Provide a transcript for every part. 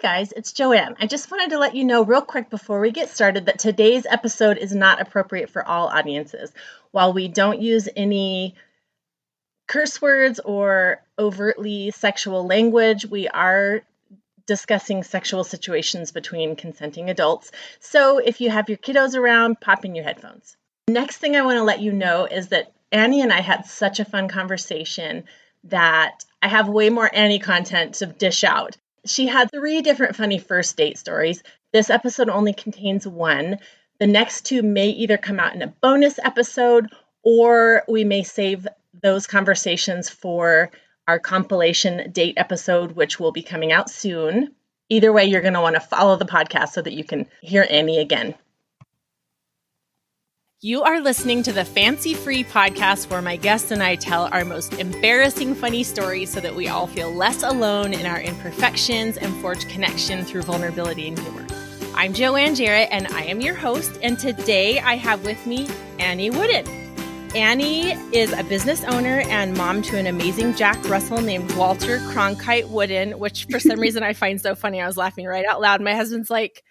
guys, it's Joanne. I just wanted to let you know real quick before we get started that today's episode is not appropriate for all audiences. While we don't use any curse words or overtly sexual language, we are discussing sexual situations between consenting adults. So if you have your kiddos around, pop in your headphones. Next thing I want to let you know is that Annie and I had such a fun conversation that I have way more Annie content to dish out. She had 3 different funny first date stories. This episode only contains 1. The next 2 may either come out in a bonus episode or we may save those conversations for our compilation date episode, which will be coming out soon. Either way, you're going to want to follow the podcast so that you can hear Annie again. You are listening to the Fancy Free podcast where my guests and I tell our most embarrassing funny stories so that we all feel less alone in our imperfections and forge connection through vulnerability and humor. I'm Joanne Jarrett and I am your host, and today I have with me Annie Wooden. Annie is a business owner and mom to an amazing Jack Russell named Walter Cronkite Wooden, which for some reason I find so funny. I was laughing right out loud. My husband's like,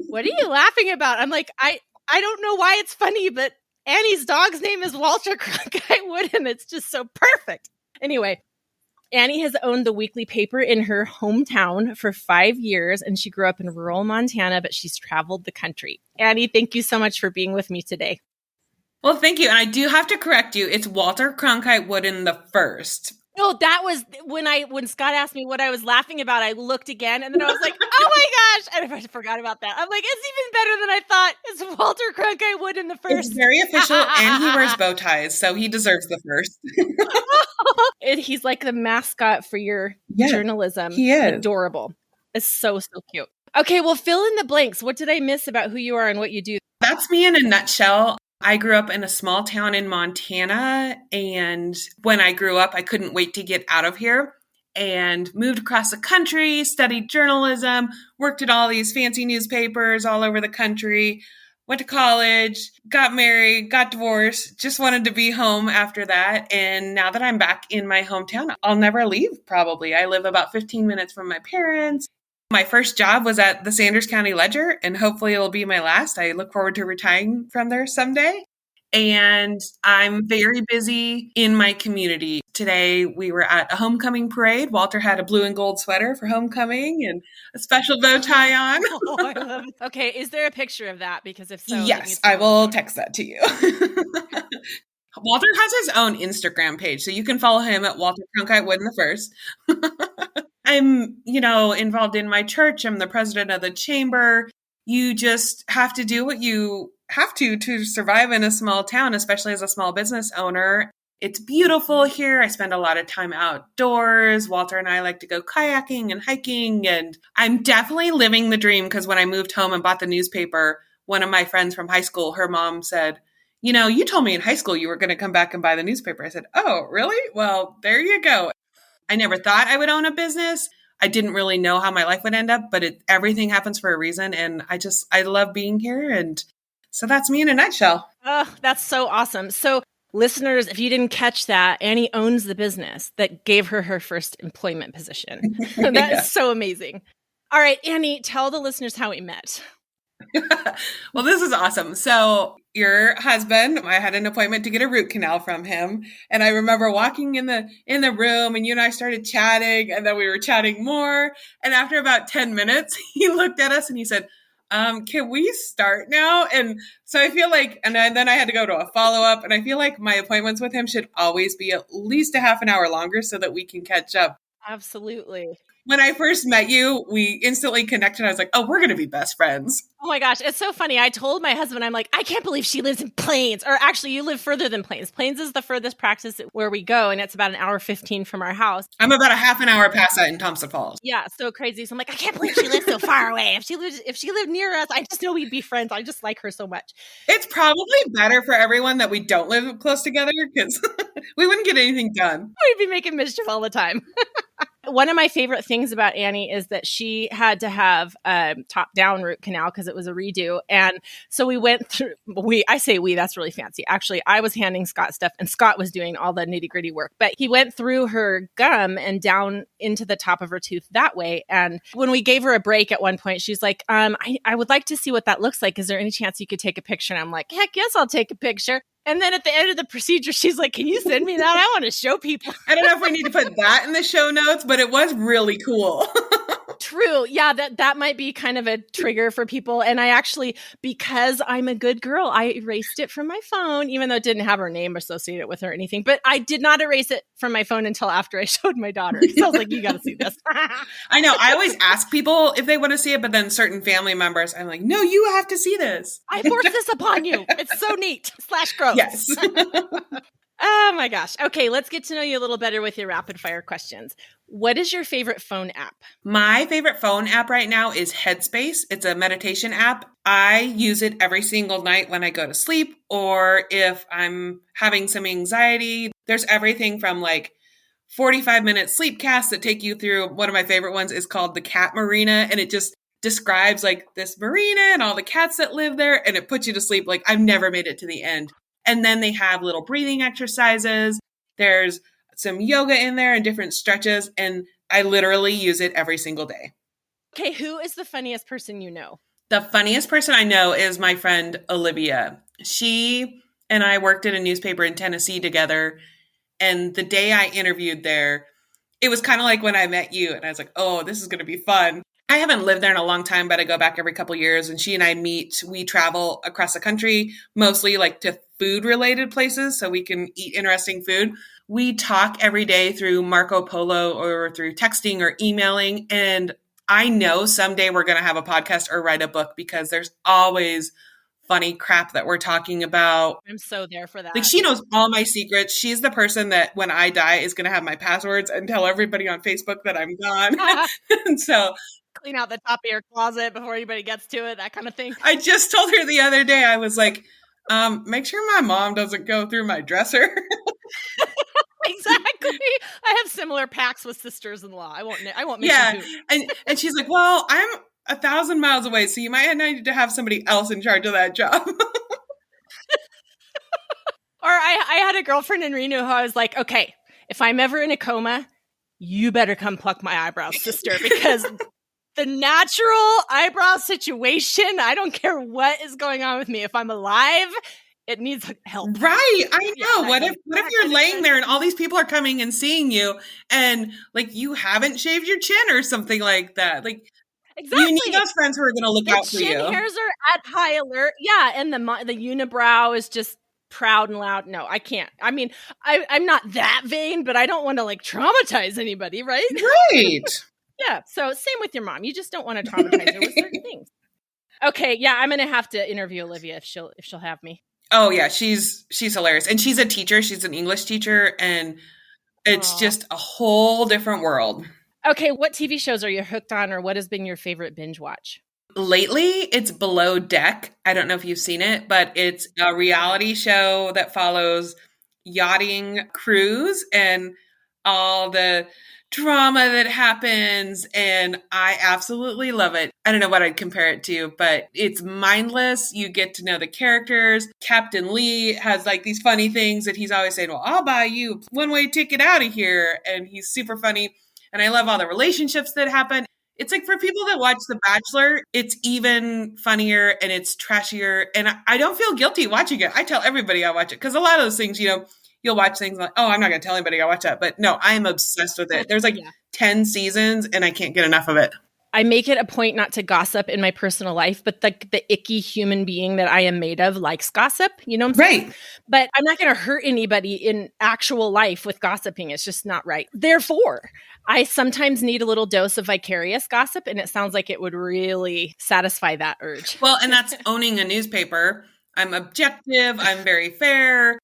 "What are you laughing about?" I'm like, I don't know why it's funny, but Annie's dog's name is Walter Cronkite Wooden. It's just so perfect. Anyway, Annie has owned the weekly paper in her hometown for 5 years, and she grew up in rural Montana, but she's traveled the country. Annie, thank you so much for being with me today. Well, thank you. And I do have to correct you. It's Walter Cronkite Wooden the first. No, that was when Scott asked me what I was laughing about, I looked again and then I was like, oh my gosh. And I forgot about that. I'm like, it's even better than I thought. It's Walter Cronkite Wooden the first. It's very official and he wears bow ties, so he deserves the first. And he's like the mascot for your journalism. He is. Adorable. It's so cute. Okay, well, fill in the blanks. What did I miss about who you are and what you do? That's me in a nutshell. I grew up in a small town in Montana, and when I grew up, I couldn't wait to get out of here and moved across the country, studied journalism, worked at all these fancy newspapers all over the country, went to college, got married, got divorced, just wanted to be home after that. And now that I'm back in my hometown, I'll never leave probably. I live about 15 minutes from my parents. My first job was at the Sanders County Ledger, and hopefully it'll be my last. I look forward to retiring from there someday. And I'm very busy in my community. Today, we were at a homecoming parade. Walter had a blue and gold sweater for homecoming and a special bow tie on. Oh, I love it. Okay, is there a picture of that? Because if so, yes, I will text that to you. Walter has his own Instagram page, so you can follow him at Walter Cronkite Wooden the first. I'm, involved in my church. I'm the president of the chamber. You just have to do what you have to survive in a small town, especially as a small business owner. It's beautiful here. I spend a lot of time outdoors. Walter and I like to go kayaking and hiking, and I'm definitely living the dream because when I moved home and bought the newspaper, one of my friends from high school, her mom said, you told me in high school you were going to come back and buy the newspaper. I said, oh, really? Well, there you go. I never thought I would own a business. I didn't really know how my life would end up, but everything happens for a reason. And I love being here. And so that's me in a nutshell. Oh, that's so awesome. So listeners, if you didn't catch that, Annie owns the business that gave her first employment position. That is so amazing. All right, Annie, tell the listeners how we met. Well, this is awesome. So your husband, I had an appointment to get a root canal from him. And I remember walking in the room and you and I started chatting, and then we were chatting more. And after about 10 minutes, he looked at us and he said, can we start now? And so I feel like, and then I had to go to a follow-up, and I feel like my appointments with him should always be at least a half an hour longer so that we can catch up. Absolutely. When I first met you, we instantly connected. I was like, oh, we're going to be best friends. Oh my gosh. It's so funny. I told my husband, I'm like, I can't believe she lives in Plains. Or actually, you live further than Plains. Plains is the furthest practice where we go, and it's about an hour 15 from our house. I'm about a half an hour past that in Thompson Falls. Yeah, so crazy. So I'm like, I can't believe she lives so far away. If she lived near us, I just know we'd be friends. I just like her so much. It's probably better for everyone that we don't live close together because we wouldn't get anything done. We'd be making mischief all the time. One of my favorite things about Annie is that she had to have a top-down root canal because it was a redo. And so we went through, I say we, that's really fancy. Actually, I was handing Scott stuff and Scott was doing all the nitty-gritty work. But he went through her gum and down into the top of her tooth that way. And when we gave her a break at one point, she's like, I would like to see what that looks like. Is there any chance you could take a picture? And I'm like, heck yes, I'll take a picture. And then at the end of the procedure, she's like, can you send me that? I want to show people. I don't know if we need to put that in the show notes, but it was really cool. True. Yeah, that might be kind of a trigger for people. And I actually, because I'm a good girl, I erased it from my phone, even though it didn't have her name associated with her or anything. But I did not erase it from my phone until after I showed my daughter. So I was like, you got to see this. I know. I always ask people if they want to see it, but then certain family members, I'm like, no, you have to see this. I forced this upon you. It's so neat / gross. Yes. Oh my gosh. Okay, let's get to know you a little better with your rapid fire questions. What is your favorite phone app? My favorite phone app right now is Headspace. It's a meditation app. I use it every single night when I go to sleep or if I'm having some anxiety. There's everything from like 45-minute sleep casts that take you through. One of my favorite ones is called the Cat Marina, and it just describes like this marina and all the cats that live there, and it puts you to sleep. Like I've never made it to the end. And then they have little breathing exercises. There's some yoga in there and different stretches. And I literally use it every single day. Okay, who is the funniest person you know? The funniest person I know is my friend Olivia. She and I worked at a newspaper in Tennessee together. And the day I interviewed there, it was kind of like when I met you. And I was like, oh, this is going to be fun. I haven't lived there in a long time, but I go back every couple of years and she and I meet. We travel across the country, mostly like to food related places so we can eat interesting food. We talk every day through Marco Polo or through texting or emailing. And I know someday we're going to have a podcast or write a book because there's always funny crap that we're talking about. I'm so there for that. Like she knows all my secrets. She's the person that when I die is going to have my passwords and tell everybody on Facebook that I'm gone. And so clean out the top of your closet before anybody gets to it, that kind of thing. I just told her the other day, I was like, make sure my mom doesn't go through my dresser. Exactly. I have similar pacts with sisters-in-law. I won't make yeah. you And she's like, well, I'm 1,000 miles away, so you might need to have somebody else in charge of that job. Or I had a girlfriend in Reno who I was like, okay, if I'm ever in a coma, you better come pluck my eyebrows, sister, because the natural eyebrow situation, I don't care what is going on with me. If I'm alive, it needs help. Right. I know. Yeah, what if you're laying there and all these people are coming and seeing you and like you haven't shaved your chin or something like that? Like exactly. You need those friends who are going to look out for you. Chin hairs are at high alert. Yeah. And the unibrow is just proud and loud. No, I can't. I mean, I'm not that vain, but I don't want to like traumatize anybody. Right. Right. Yeah. So same with your mom. You just don't want to traumatize her with certain things. Okay. Yeah. I'm going to have to interview Olivia if she'll have me. Oh yeah. She's hilarious. And she's a teacher. She's an English teacher. And it's just a whole different world. Okay. What TV shows are you hooked on, or what has been your favorite binge watch? Lately, it's Below Deck. I don't know if you've seen it, but it's a reality show that follows yachting crews and all the drama that happens, and I absolutely love it. I don't know what I'd compare it to, but it's mindless. You get to know the characters. Captain Lee has like these funny things that he's always saying, well, I'll buy you one-way ticket out of here, and he's super funny. And I love all the relationships that happen. It's like for people that watch The Bachelor, it's even funnier and it's trashier. And I don't feel guilty watching it. I tell everybody I watch it because a lot of those things, you'll watch things like, oh, I'm not going to tell anybody I watch that. But no, I'm obsessed with it. There's like 10 seasons and I can't get enough of it. I make it a point not to gossip in my personal life, but the icky human being that I am made of likes gossip. You know what I'm saying? Right. But I'm not going to hurt anybody in actual life with gossiping. It's just not right. Therefore, I sometimes need a little dose of vicarious gossip, and it sounds like it would really satisfy that urge. Well, and that's owning a newspaper. I'm objective. I'm very fair.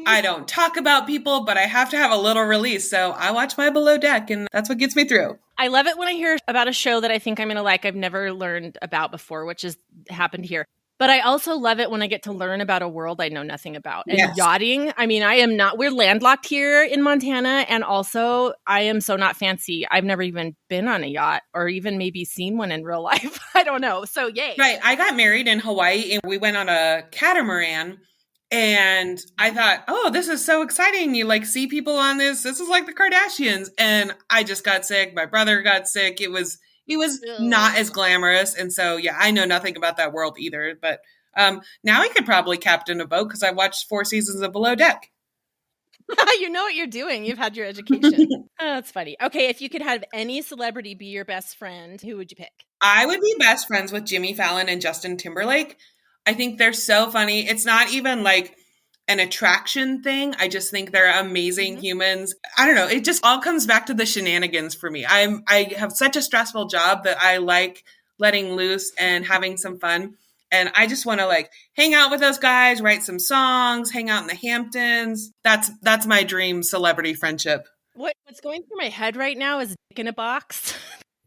I don't talk about people, but I have to have a little release. So I watch my Below Deck, and that's what gets me through. I love it when I hear about a show that I think I'm going to like, I've never learned about before, which has happened here. But I also love it when I get to learn about a world I know nothing about. And Yes. yachting, I mean, we're landlocked here in Montana. And also, I am so not fancy. I've never even been on a yacht or even maybe seen one in real life. I don't know. So, yay. Right. I got married in Hawaii and we went on a catamaran. And I thought, oh, this is so exciting. You like see people on this. This is like the Kardashians. And I just got sick. My brother got sick. It was not as glamorous. And so, yeah, I know nothing about that world either. But now I could probably captain a boat because I watched 4 seasons of Below Deck. You know what you're doing. You've had your education. Oh, that's funny. Okay, if you could have any celebrity be your best friend, who would you pick? I would be best friends with Jimmy Fallon and Justin Timberlake. I think they're so funny. It's not even like an attraction thing. I just think they're amazing humans. I don't know. It just all comes back to the shenanigans for me. I have such a stressful job that I like letting loose and having some fun. And I just want to like hang out with those guys, write some songs, hang out in the Hamptons. That's my dream celebrity friendship. What's going through my head right now is Dick in a Box.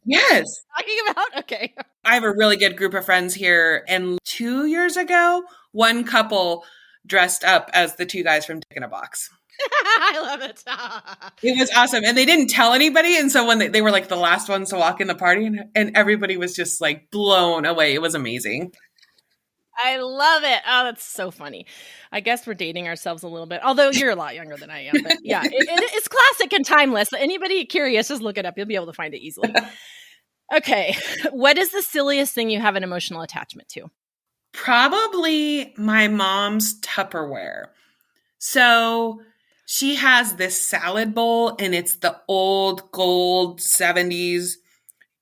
Yes. Talking about? Okay. I have a really good group of friends here. And 2 years ago, one couple dressed up as the 2 guys from Dick in a Box. I love it. It was awesome. And they didn't tell anybody. And so when they were like the last ones to walk in the party and everybody was just like blown away. It was amazing. I love it. Oh, that's so funny. I guess we're dating ourselves a little bit, although you're a lot younger than I am. But yeah, it's classic and timeless. Anybody curious, just look it up. You'll be able to find it easily. Okay. What is the silliest thing you have an emotional attachment to? Probably my mom's Tupperware. So she has this salad bowl and it's the old gold 70s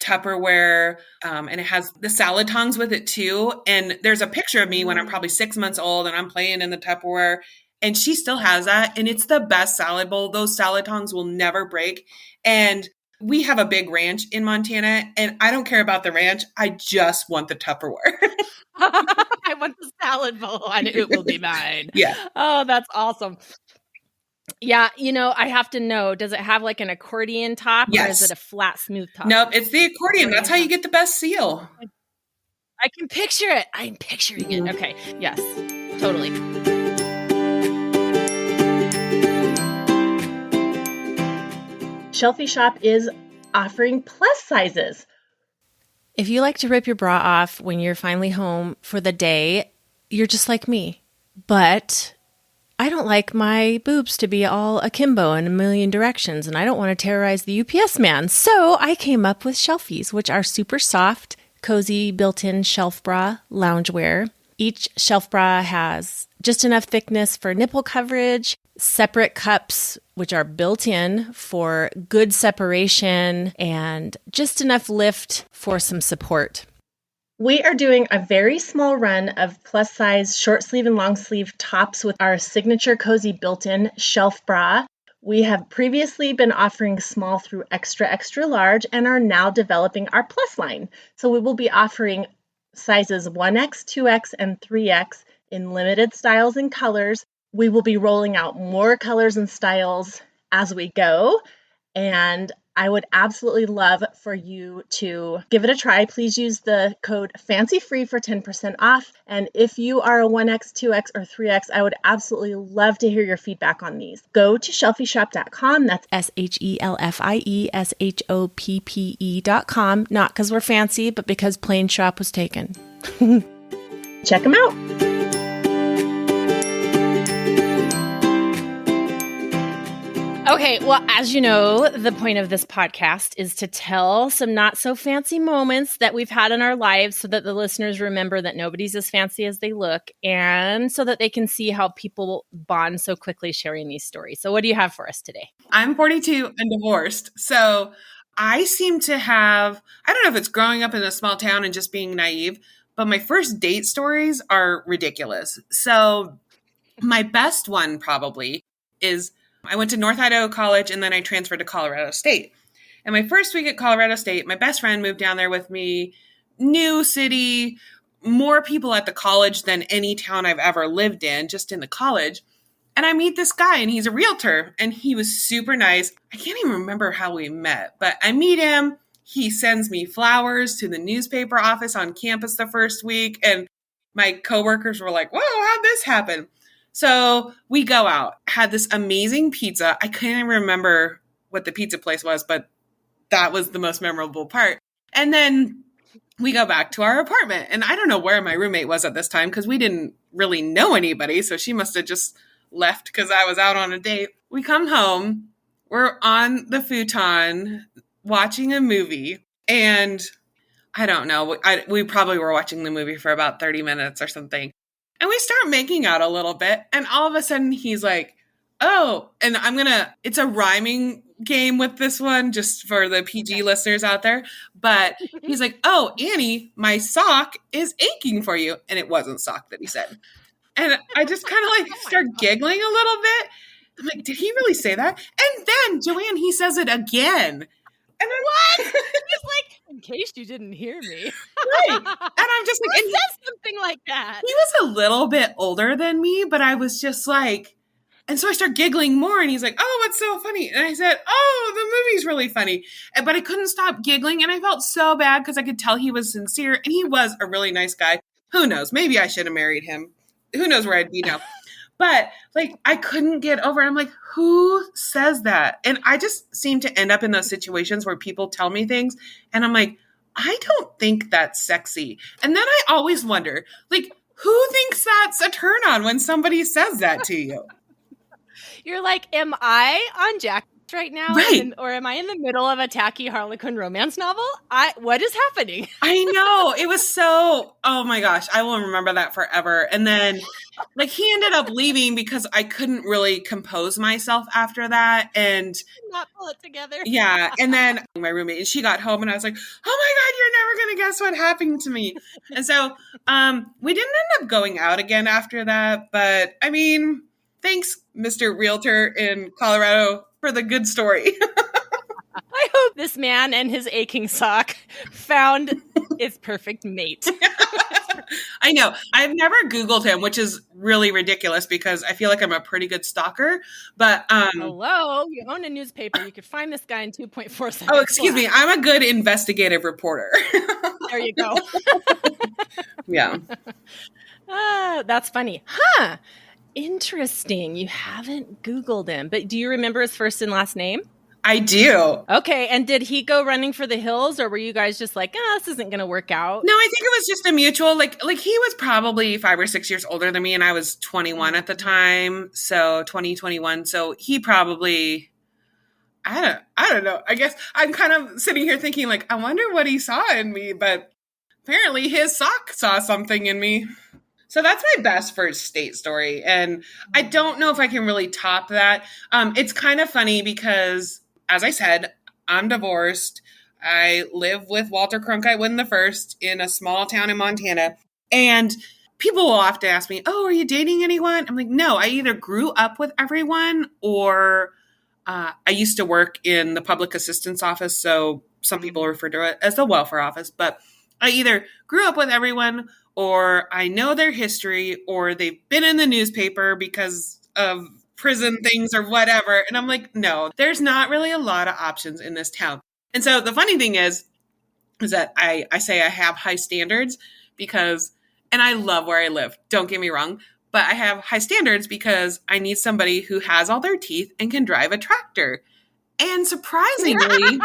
Tupperware, and it has the salad tongs with it too. And there's a picture of me when I'm probably 6 months old and I'm playing in the Tupperware, and she still has that. And it's the best salad bowl. Those salad tongs will never break. And we have a big ranch in Montana, and I don't care about the ranch. I just want the Tupperware. I want the salad bowl and it will be mine. Yeah. Oh, that's awesome. Yeah, I have to know, does it have like an accordion top or is it a flat, smooth top? Nope, it's the accordion. That's how you get the best seal. I can picture it. I'm picturing it. Okay, yes, totally. Shelfie Shoppe is offering plus sizes. If you like to rip your bra off when you're finally home for the day, you're just like me. But I don't like my boobs to be all akimbo in a million directions, and I don't want to terrorize the UPS man. So I came up with Shelfies, which are super soft, cozy, built-in shelf bra loungewear. Each shelf bra has just enough thickness for nipple coverage, separate cups, which are built in for good separation, and just enough lift for some support. We are doing a very small run of plus size short sleeve and long sleeve tops with our signature cozy built-in shelf bra. We have previously been offering small through extra, extra large and are now developing our plus line. So we will be offering sizes 1X, 2X, and 3X in limited styles and colors. We will be rolling out more colors and styles as we go. And I would absolutely love for you to give it a try. Please use the code FANCYFREE for 10% off. And if you are a 1X, 2X, or 3X, I would absolutely love to hear your feedback on these. Go to shelfieshoppe.com. That's SHELFIESHOPPE.com. Not because we're fancy, but because plain shop was taken. Check them out. Okay, well, as you know, the point of this podcast is to tell some not so fancy moments that we've had in our lives so that the listeners remember that nobody's as fancy as they look and so that they can see how people bond so quickly sharing these stories. So what do you have for us today? I'm 42 and divorced. So I seem to have, I don't know if it's growing up in a small town and just being naive, but my first date stories are ridiculous. So my best one probably is I went to North Idaho College and then I transferred to Colorado State. And my first week at Colorado State, my best friend moved down there with me. New city, more people at the college than any town I've ever lived in, just in the college. And I meet this guy and he's a realtor and he was super nice. I can't even remember how we met, but I meet him. He sends me flowers to the newspaper office on campus the first week. And my coworkers were like, whoa, how'd this happen? So we go out, had this amazing pizza. I can't remember what the pizza place was, but that was the most memorable part. And then we go back to our apartment. And I don't know where my roommate was at this time because we didn't really know anybody. So she must have just left because I was out on a date. We come home. We're on the futon watching a movie. And I don't know. We probably were watching the movie for about 30 minutes or something. And we start making out a little bit. And all of a sudden he's like, oh, and it's a rhyming game with this one, just for the PG listeners out there. But he's like, oh, Annie, my sock is aching for you. And it wasn't sock that he said. And I just kind of like start giggling a little bit. I'm like, did he really say that? And then, Joanne, he says it again. And what? He's like, in case you didn't hear me. Right. And I'm just like, he says something like that. He was a little bit older than me, but I was just like, and so I start giggling more, and he's like, oh, what's so funny? And I said, oh, the movie's really funny. But I couldn't stop giggling, and I felt so bad because I could tell he was sincere, and he was a really nice guy. Who knows? Maybe I should have married him. Who knows where I'd be now? But like, I couldn't get over it. I'm like, who says that? And I just seem to end up in those situations where people tell me things, and I'm like, I don't think that's sexy. And then I always wonder, like, who thinks that's a turn on when somebody says that to you? You're like, am I on Jack right now? Right. Or am I in the middle of a tacky Harlequin romance novel? What is happening? I know. It was so, oh my gosh, I will remember that forever. And then like he ended up leaving because I couldn't really compose myself after that. And not pull it together. Yeah. And then my roommate, and she got home and I was like, oh my God, you're never going to guess what happened to me. And so we didn't end up going out again after that. But I mean, thanks, Mr. Realtor in Colorado, for the good story. I hope this man and his aching sock found his perfect mate. I know. I've never Googled him, which is really ridiculous because I feel like I'm a pretty good stalker. But hello, you own a newspaper. You could find this guy in 2.4 seconds. Oh, excuse me. I'm a good investigative reporter. There you go. Yeah. That's funny. Huh. Interesting. You haven't Googled him, but do you remember his first and last name? I do. Okay. And did he go running for the hills, or were you guys just like, this isn't going to work out? No, I think it was just a mutual, like he was probably 5 or 6 years older than me, and I was 21 at the time. So 2021. So he probably, I don't know. I guess I'm kind of sitting here thinking like, I wonder what he saw in me, but apparently his sock saw something in me. So that's my best first date story. And I don't know if I can really top that. It's kind of funny because, as I said, I'm divorced. I live with Walter Cronkite Wooden I in a small town in Montana. And people will often ask me, oh, are you dating anyone? I'm like, no, I either grew up with everyone or I used to work in the public assistance office. So some people refer to it as the welfare office. But I either grew up with everyone, or I know their history, or they've been in the newspaper because of prison things or whatever. And I'm like, no, there's not really a lot of options in this town. And so the funny thing is that I say I have high standards because, and I love where I live, don't get me wrong, but I have high standards because I need somebody who has all their teeth and can drive a tractor. And surprisingly...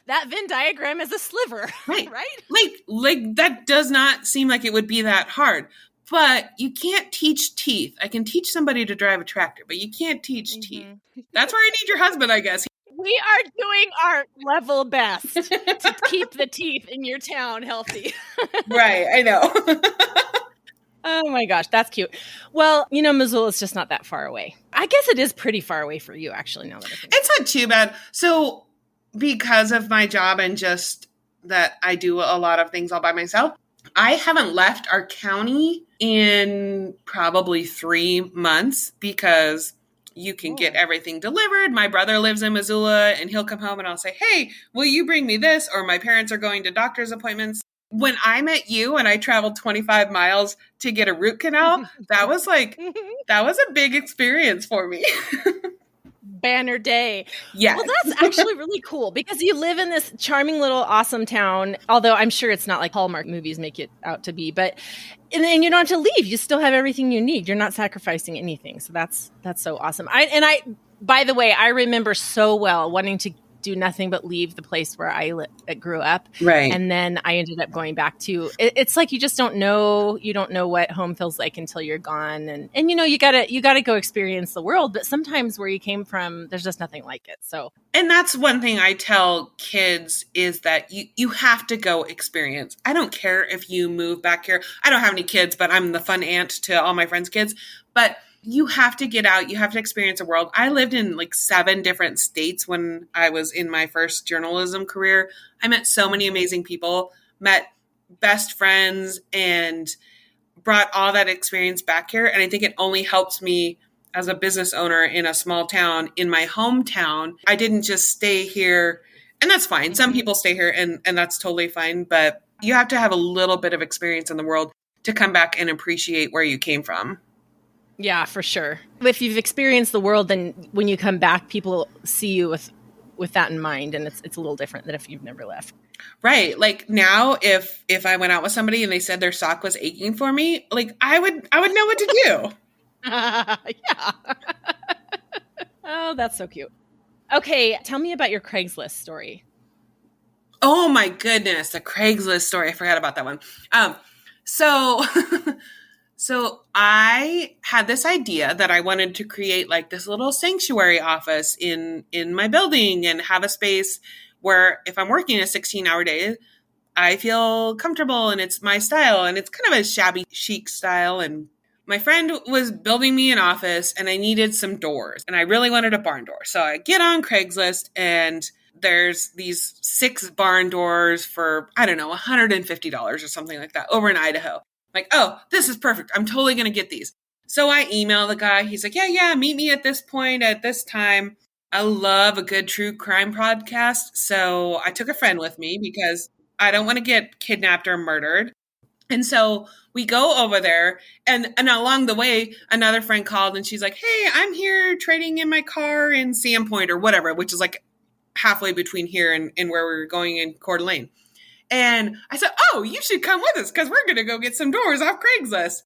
That Venn diagram is a sliver, right? Like that does not seem like it would be that hard. But you can't teach teeth. I can teach somebody to drive a tractor, but you can't teach teeth. That's where I need your husband, I guess. We are doing our level best to keep the teeth in your town healthy. Right, I know. Oh my gosh, that's cute. Well, Missoula is just not that far away. I guess it is pretty far away for you, actually, now that I think. It's not too bad. So because of my job and just that I do a lot of things all by myself, I haven't left our county in probably 3 months because you can get everything delivered. My brother lives in Missoula and he'll come home and I'll say, hey, will you bring me this? Or my parents are going to doctor's appointments. When I met you and I traveled 25 miles to get a root canal, that was a big experience for me. banner day. Yes. Well, that's actually really cool because you live in this charming little awesome town, although I'm sure it's not like Hallmark movies make it out to be, but and then you don't have to leave. You still have everything you need. You're not sacrificing anything. So that's so awesome. By the way, I remember so well wanting to do nothing but leave the place where I grew up. Right. And then I ended up going back to, it's like you just don't know what home feels like until you're gone. And you know, you gotta go experience the world, but sometimes where you came from, there's just nothing like it. So, and that's one thing I tell kids is that you have to go experience. I don't care if you move back here. I don't have any kids, but I'm the fun aunt to all my friends' kids, but you have to get out. You have to experience the world. I lived in like 7 different states when I was in my first journalism career. I met so many amazing people, met best friends, and brought all that experience back here. And I think it only helps me as a business owner in a small town in my hometown. I didn't just stay here, and that's fine. Some people stay here and that's totally fine, but you have to have a little bit of experience in the world to come back and appreciate where you came from. Yeah, for sure. If you've experienced the world, then when you come back, people see you with that in mind, and it's a little different than if you've never left. Right. Like now, if I went out with somebody and they said their sock was aching for me, like I would know what to do. Yeah. Oh, that's so cute. Okay, tell me about your Craigslist story. Oh my goodness, the Craigslist story. I forgot about that one. So I had this idea that I wanted to create like this little sanctuary office in my building and have a space where if I'm working a 16-hour day, I feel comfortable and it's my style and it's kind of a shabby chic style. And my friend was building me an office and I needed some doors and I really wanted a barn door. So I get on Craigslist and there's these 6 barn doors for, I don't know, $150 or something like that over in Idaho. Like, oh, this is perfect. I'm totally going to get these. So I email the guy. He's like, yeah, meet me at this point at this time. I love a good true crime podcast. So I took a friend with me because I don't want to get kidnapped or murdered. And so we go over there and along the way, another friend called and she's like, hey, I'm here trading in my car in Sandpoint or whatever, which is like halfway between here and where we were going in Coeur d'Alene. And I said, oh, you should come with us because we're going to go get some doors off Craigslist.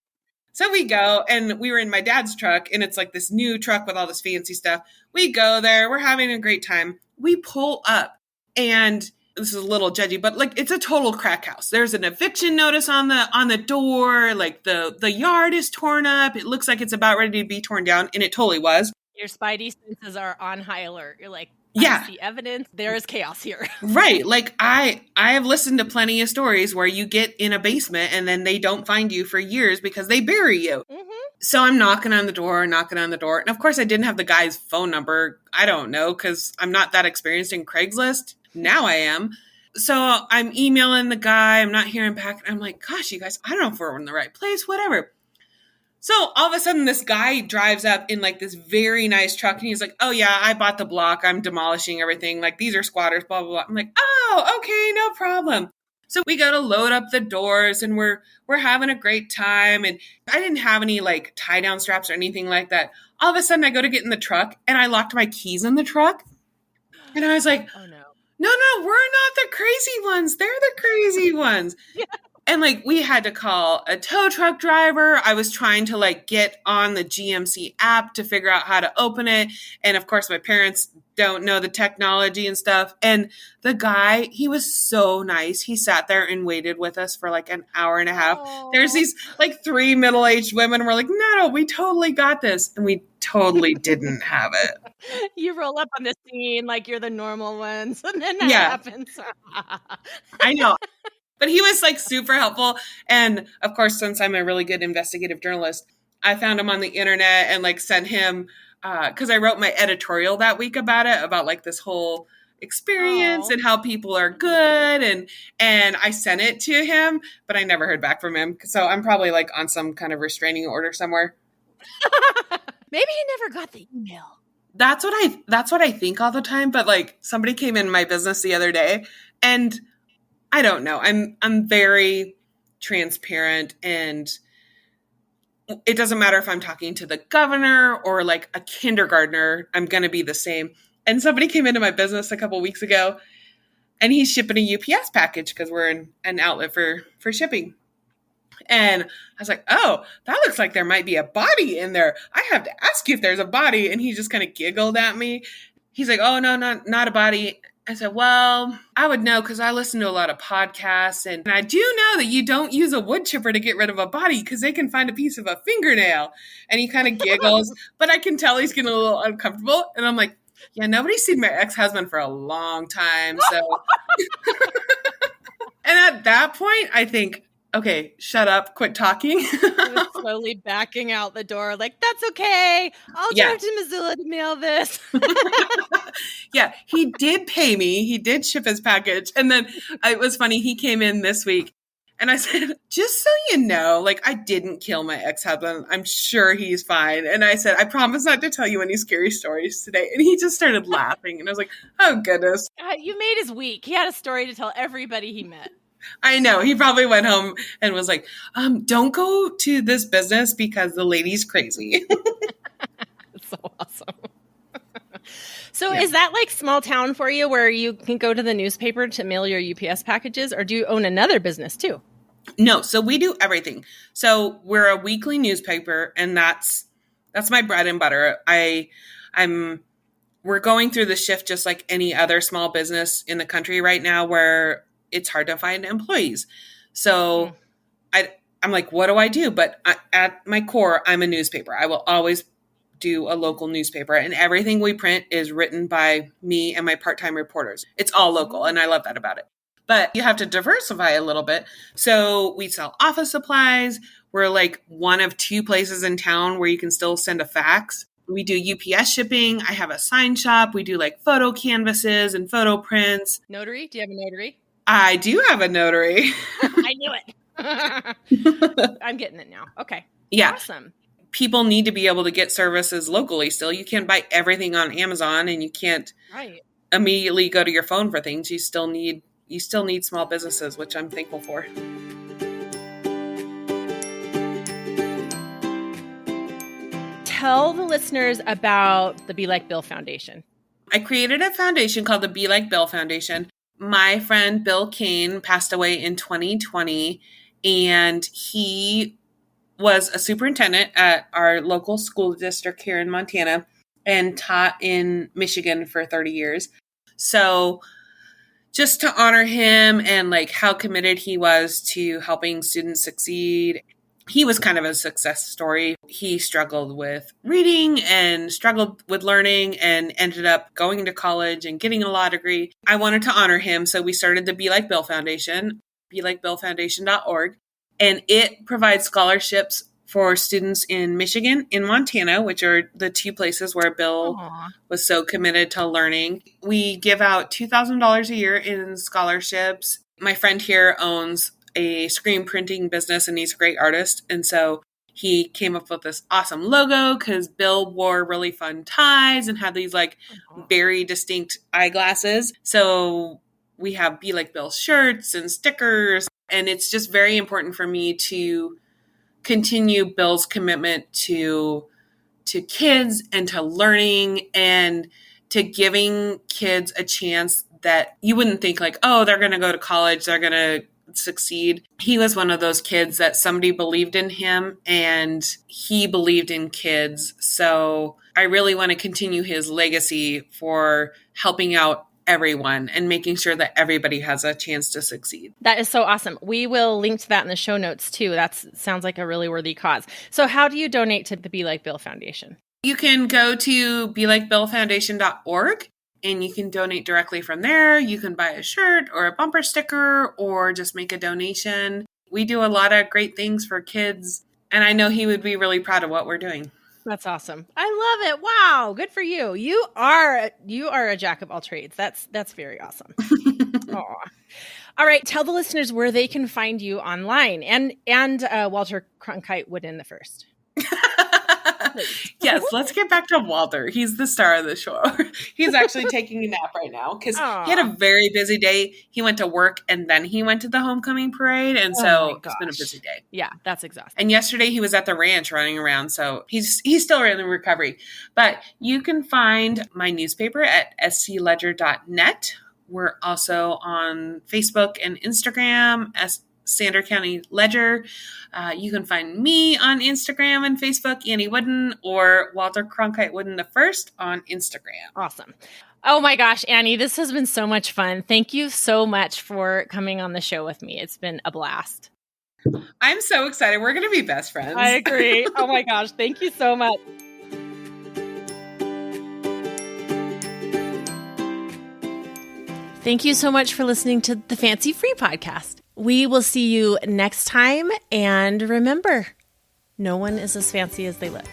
So we go and we were in my dad's truck and it's like this new truck with all this fancy stuff. We go there. We're having a great time. We pull up and this is a little judgy, but like it's a total crack house. There's an eviction notice on the door. Like the yard is torn up. It looks like it's about ready to be torn down. And it totally was. Your spidey senses are on high alert. You're like, yeah, I see evidence. There is chaos here. Right. Like I have listened to plenty of stories where you get in a basement and then they don't find you for years because they bury you. Mm-hmm. So I'm knocking on the door. And of course I didn't have the guy's phone number. I don't know because I'm not that experienced in Craigslist. Now I am. So I'm emailing the guy. I'm not hearing back. And I'm like, gosh, you guys, I don't know if we're in the right place, whatever. So all of a sudden, this guy drives up in like this very nice truck and he's like, oh yeah, I bought the block. I'm demolishing everything. Like these are squatters, blah, blah, blah. I'm like, oh, okay, no problem. So we go to load up the doors and we're having a great time. And I didn't have any like tie down straps or anything like that. All of a sudden I go to get in the truck and I locked my keys in the truck. And I was like, oh no, we're not the crazy ones. They're the crazy ones. Yeah. And like we had to call a tow truck driver. I was trying to like get on the GMC app to figure out how to open it. And of course, my parents don't know the technology and stuff. And the guy, he was so nice. He sat there and waited with us for like an hour and a half. Aww. There's these like 3 middle-aged women. We're like, no, we totally got this. And we totally didn't have it. You roll up on the scene like you're the normal ones. And then that happens. I know. But he was like super helpful. And of course, since I'm a really good investigative journalist, I found him on the internet and like sent him, because I wrote my editorial that week about it, about like this whole experience and how people are good. And I sent it to him, but I never heard back from him. So I'm probably like on some kind of restraining order somewhere. Maybe he never got the email. That's what I think all the time. But like somebody came in my business the other day and I don't know. I'm very transparent and it doesn't matter if I'm talking to the governor or like a kindergartner, I'm going to be the same. And somebody came into my business a couple weeks ago and he's shipping a UPS package because we're in an outlet for shipping. And I was like, oh, that looks like there might be a body in there. I have to ask you if there's a body. And he just kind of giggled at me. He's like, oh, no, not a body. I said, well, I would know because I listen to a lot of podcasts. And I do know that you don't use a wood chipper to get rid of a body because they can find a piece of a fingernail. And he kind of giggles, but I can tell he's getting a little uncomfortable. And I'm like, yeah, nobody's seen my ex-husband for a long time. So, and at that point, I think, okay, shut up, quit talking. Slowly backing out the door, like, that's okay. I'll drive to Missoula to mail this. Yeah, he did pay me. He did ship his package. And then it was funny. He came in this week and I said, just so you know, like, I didn't kill my ex-husband. I'm sure he's fine. And I said, I promise not to tell you any scary stories today. And he just started laughing. And I was like, oh, goodness. You made his week. He had a story to tell everybody he met. I know. He probably went home and was like, don't go to this business because the lady's crazy. That's so awesome. So is that like small town for you where you can go to the newspaper to mail your UPS packages, or do you own another business too? No. So we do everything. So we're a weekly newspaper and that's my bread and butter. We're going through the shift just like any other small business in the country right now where it's hard to find employees. So I'm like, what do I do? But at my core, I'm a newspaper. I will always do a local newspaper, and everything we print is written by me and my part-time reporters. It's all local, and I love that about it. But you have to diversify a little bit. So we sell office supplies. We're like one of 2 places in town where you can still send a fax. We do UPS shipping. I have a sign shop. We do like photo canvases and photo prints. Notary? Do you have a notary? I do have a notary. I knew it. I'm getting it now. Okay. Yeah. Awesome. People need to be able to get services locally still. You can't buy everything on Amazon and you can't immediately go to your phone for things. You still need small businesses, which I'm thankful for. Tell the listeners about the Be Like Bill Foundation. I created a foundation called the Be Like Bill Foundation. My friend Bill Kane passed away in 2020, and he was a superintendent at our local school district here in Montana and taught in Michigan for 30 years. So just to honor him and like how committed he was to helping students succeed, he was kind of a success story. He struggled with reading and struggled with learning and ended up going to college and getting a law degree. I wanted to honor him, so we started the Be Like Bill Foundation, belikebillfoundation.org, and it provides scholarships for students in Michigan and Montana, which are the 2 places where Bill was so committed to learning. We give out $2,000 a year in scholarships. My friend here owns a screen printing business and he's a great artist. And so he came up with this awesome logo because Bill wore really fun ties and had these like very distinct eyeglasses. So we have Be Like Bill shirts and stickers. And it's just very important for me to continue Bill's commitment to kids and to learning and to giving kids a chance that you wouldn't think like, oh, they're going to go to college, they're going to succeed. He was one of those kids that somebody believed in him and he believed in kids. So I really want to continue his legacy for helping out everyone and making sure that everybody has a chance to succeed. That is so awesome. We will link to that in the show notes too. That sounds like a really worthy cause. So how do you donate to the Be Like Bill Foundation? You can go to belikebillfoundation.org and you can donate directly from there. You can buy a shirt or a bumper sticker or just make a donation. We do a lot of great things for kids, and I know he would be really proud of what we're doing. That's awesome. I love it. Wow. Good for you. You are a jack of all trades. That's very awesome. Aw. All right. Tell the listeners where they can find you online and Walter Cronkite Wooden the first. Yes, let's get back to Walter. He's the star of the show. He's actually taking a nap right now because he had a very busy day. He went to work and then he went to the homecoming parade. And so it's been a busy day. Yeah, that's exhausting. And yesterday he was at the ranch running around. So he's still in recovery. But you can find my newspaper at scledger.net. We're also on Facebook and Instagram as Sander County Ledger. You can find me on Instagram and Facebook, Annie Wooden, or Walter Cronkite Wooden the First on Instagram. Awesome. Oh my gosh, Annie, this has been so much fun. Thank you so much for coming on the show with me. It's been a blast. I'm so excited. We're going to be best friends. I agree. Oh my gosh. Thank you so much. Thank you so much for listening to the Fancy Free podcast. We will see you next time. And remember, no one is as fancy as they look.